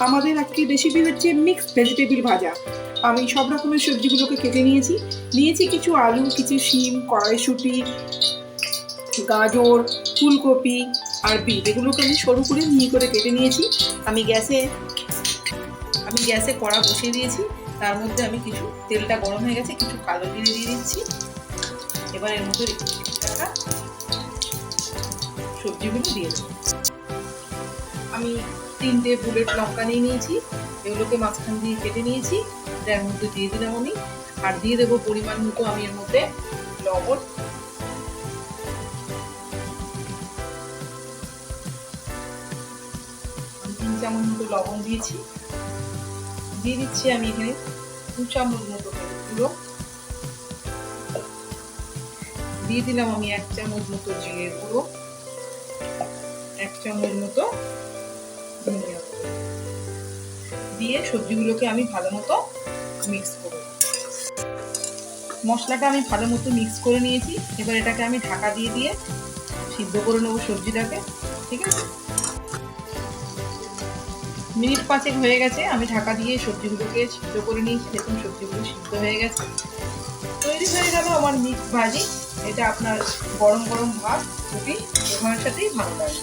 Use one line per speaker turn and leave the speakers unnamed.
আমাদের আজকে রেসিপি হচ্ছে মিক্সড ভেজিটেবিল ভাজা। আমি সব রকমের সবজিগুলোকে কেটে নিয়েছি কিছু আলু, কিছু শিম, কড়াইশুঁটি, গাজর, ফুলকপি আর বিট, এগুলোকে আমি সরু করে মিহি করে কেটে নিয়েছি। আমি গ্যাসে কড়া বসিয়ে দিয়েছি। তার মধ্যে আমি কিছু তেলটা গরম হয়ে গেছে, কিছু কালো জিরে দিয়ে দিচ্ছি। এবার এর মধ্যে রাখা সবজিগুলো দিয়ে দেবো। আমি 3টে বুলেট লঙ্কা নিয়ে নিয়েছি, এগুলোকে মাঝখান দিয়ে কেটে নিয়েছি। এর মধ্যে দিয়ে দিলাম আমি, আর দিয়ে দেবো পরিমাণ মতো আমি এর মধ্যে লবণ। আমি 3 চামচ মতো লবণ দিয়েছি। দিয়ে দিচ্ছি আমি এখানে 2 চামচ মতো হলুদ গুঁড়ো, দিয়ে দিলাম আমি 1 চামচ মতো জিরের গুঁড়ো, 1 চামচ মতো ধনিয়া গুঁড়ো দিয়ে সবজিগুলোকে আমি ভালো মতো মিক্স করব। মশলাটা আমি ভালো মতো মিক্স করে নিয়েছি। এবার এটাকে আমি ঢাকা দিয়ে সিদ্ধ করে নেবো সবজিটাকে। ঠিক আছে, মিনিট 5 হয়ে গেছে, আমি ঢাকা দিয়ে সবজিগুলোকে সিদ্ধ করে নিয়েছি। দেখুন সবজিগুলো সিদ্ধ হয়ে গেছে, তৈরি হয়ে গেল আমার মিক্স ভাজি। এটা আপনার গরম গরম ভাত, রুটি, এগুলোর সাথেই ভালো লাগে।